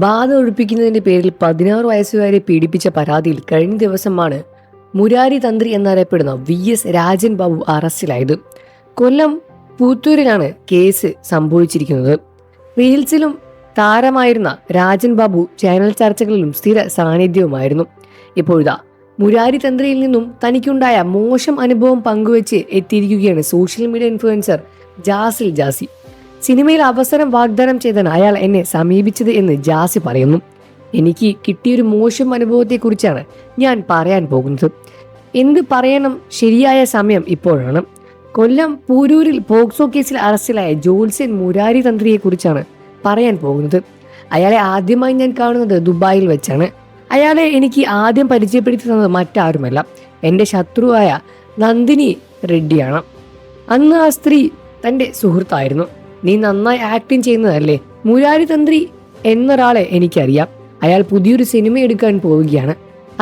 ബാധ ഒഴിപ്പിക്കുന്നതിന്റെ പേരിൽ 16 വയസ്സുകാരെ പീഡിപ്പിച്ച പരാതിയിൽ കഴിഞ്ഞ ദിവസമാണ് മുരാരി തന്ത്രി എന്നറിയപ്പെടുന്ന VS രാജൻ ബാബു അറസ്റ്റിലായത്. കൊല്ലം പൂത്തൂരിലാണ് കേസ് സംഭവിച്ചിരിക്കുന്നത്. റീൽസിലും താരമായിരുന്ന രാജൻ ബാബു ചാനൽ ചർച്ചകളിലും സ്ഥിര സാന്നിധ്യവുമായിരുന്നു. ഇപ്പോഴിതാ മുരാരി തന്ത്രിയിൽ നിന്നും തനിക്കുണ്ടായ മോശം അനുഭവം പങ്കുവെച്ച് എത്തിയിരിക്കുകയാണ് social media influencer Jasil Jasi. സിനിമയിൽ അവസരം വാഗ്ദാനം ചെയ്താണ് അയാൾ എന്നെ സമീപിച്ചത് എന്ന് ജാസി പറയുന്നു. എനിക്ക് കിട്ടിയൊരു മോശം അനുഭവത്തെക്കുറിച്ചാണ് ഞാൻ പറയാൻ പോകുന്നത്. എന്ത് പറയണം, ശരിയായ സമയം ഇപ്പോഴാണ്. കൊല്ലം പൂരൂരിൽ പോക്സോ കേസിൽ അറസ്റ്റിലായ ജോത്സ്യൻ മുരാരി തന്ത്രിയെക്കുറിച്ചാണ് പറയാൻ പോകുന്നത്. അയാളെ ആദ്യമായി ഞാൻ കാണുന്നത് ദുബായിൽ വെച്ചാണ്. അയാളെ എനിക്ക് ആദ്യം പരിചയപ്പെടുത്തി തന്നത് മറ്റാരുമല്ല, എൻ്റെ ശത്രുവായ നന്ദിനി റെഡ്ഡിയാണ്. അന്ന് ആ സ്ത്രീ തൻ്റെ സുഹൃത്തായിരുന്നു. നീ നന്നായി ആക്ടിങ് ചെയ്യുന്നതല്ലേ? മുരാരി തന്ത്രി എന്നൊരാളെ എനിക്കറിയാം. അയാൾ പുതിയൊരു സിനിമ എടുക്കാൻ പോവുകയാണ്,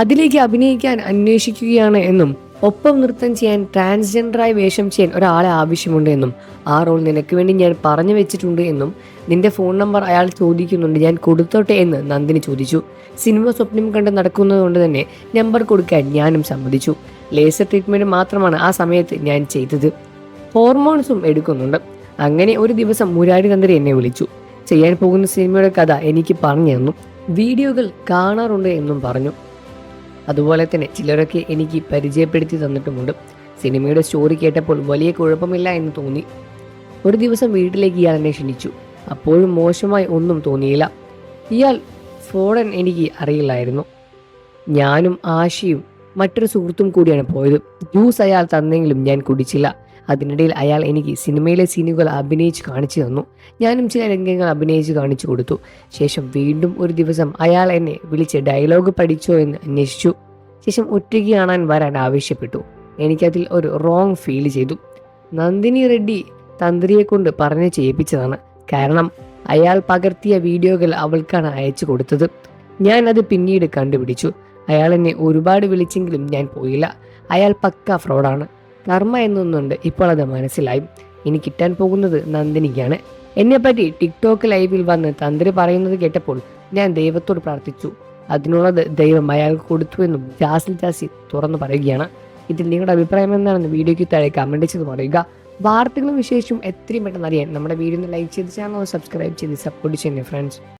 അതിലേക്ക് അഭിനയിക്കാൻ അന്വേഷിക്കുകയാണ് എന്നും ഒപ്പം നൃത്തം ചെയ്യാൻ ട്രാൻസ്ജെൻഡറായി വേഷം ചെയ്യാൻ ഒരാളെ ആവശ്യമുണ്ട് എന്നും ആ റോൾ നിനക്ക് വേണ്ടി ഞാൻ പറഞ്ഞു വെച്ചിട്ടുണ്ട് എന്നും നിന്റെ ഫോൺ നമ്പർ അയാൾ ചോദിക്കുന്നുണ്ട്, ഞാൻ കൊടുത്തോട്ടെ എന്ന് നന്ദിനി ചോദിച്ചു. സിനിമ സ്വപ്നം കണ്ട് നടക്കുന്നത് കൊണ്ട് തന്നെ നമ്പർ കൊടുക്കാൻ ഞാനും സമ്മതിച്ചു. ലേസർ ട്രീറ്റ്മെൻറ്റ് മാത്രമാണ് ആ സമയത്ത് ഞാൻ ചെയ്തത്, ഹോർമോൺസും എടുക്കുന്നുണ്ട്. അങ്ങനെ ഒരു ദിവസം മുരാരി തന്ത്രി എന്നെ വിളിച്ചു. ചെയ്യാൻ പോകുന്ന സിനിമയുടെ കഥ എനിക്ക് പറഞ്ഞു തന്നു. വീഡിയോകൾ കാണാറുണ്ട് എന്നും പറഞ്ഞു. അതുപോലെ തന്നെ ചിലരൊക്കെ എനിക്ക് പരിചയപ്പെടുത്തി തന്നിട്ടുമുണ്ട്. സിനിമയുടെ സ്റ്റോറി കേട്ടപ്പോൾ വലിയ കുഴപ്പമില്ല എന്ന് തോന്നി. ഒരു ദിവസം വീട്ടിലേക്ക് ഇയാൾ എന്നെ ക്ഷണിച്ചു. അപ്പോഴും മോശമായി ഒന്നും തോന്നിയില്ല. ഇയാൾ ഫോടൻ എനിക്ക് അറിയില്ലായിരുന്നു. ഞാനും ആഷിയും മറ്റൊരു സുഹൃത്തും കൂടിയാണ് പോയത്. ജ്യൂസ് അയാൾ തന്നെങ്കിലും ഞാൻ കുടിച്ചില്ല. അതിനിടയിൽ അയാൾ എനിക്ക് സിനിമയിലെ സീനുകൾ അഭിനയിച്ച് കാണിച്ചു തന്നു. ഞാനും ചില രംഗങ്ങൾ അഭിനയിച്ച് കാണിച്ചു കൊടുത്തു. ശേഷം വീണ്ടും ഒരു ദിവസം അയാൾ എന്നെ വിളിച്ച് ഡയലോഗ് പഠിച്ചോ എന്ന് അന്വേഷിച്ചു. ശേഷം ഒറ്റയ്ക്ക് കാണാൻ വരാൻ ആവശ്യപ്പെട്ടു. എനിക്കതിൽ ഒരു റോങ് ഫീൽ ചെയ്തു. നന്ദിനി റെഡ്ഡി തന്ത്രിയെ കൊണ്ട് പറഞ്ഞ് ചെയ്യിപ്പിച്ചതാണ്. കാരണം അയാൾ പകർത്തിയ വീഡിയോകൾ അവൾക്കാണ് അയച്ചു കൊടുത്തത്. ഞാൻ അത് പിന്നീട് കണ്ടുപിടിച്ചു. അയാൾ എന്നെ ഒരുപാട് വിളിച്ചെങ്കിലും ഞാൻ പോയില്ല. അയാൾ പക്ക ഫ്രോഡാണ്. കർമ്മ എന്നൊന്നുണ്ട്, ഇപ്പോൾ അത് മനസ്സിലായി. ഇനി കിട്ടാൻ പോകുന്നത് നന്ദിനിക്കാണ്. എന്നെപ്പറ്റി ടിക്ടോക്ക് ലൈവിൽ വന്ന് തന്ത്രി പറയുന്നത് കേട്ടപ്പോൾ ഞാൻ ദൈവത്തോട് പ്രാർത്ഥിച്ചു. അതിനുള്ളത് ദൈവം അയാൾക്ക് കൊടുത്തുവെന്നും ജാസിൽ ജാസി തുറന്നു പറയുകയാണ്. ഇതിൽ നിങ്ങളുടെ അഭിപ്രായം എന്താണെന്ന് വീഡിയോയ്ക്ക് താഴെ കമൻറ്റ് ചെയ്ത് പറയുക. വാർത്തകളും വിശേഷവും എത്രയും പെട്ടെന്ന് അറിയാൻ നമ്മുടെ വീഡിയോ ലൈക്ക് ചെയ്ത് ചാനൽ സബ്സ്ക്രൈബ് ചെയ്ത് സപ്പോർട്ട് ചെയ്യുക ഫ്രണ്ട്സ്.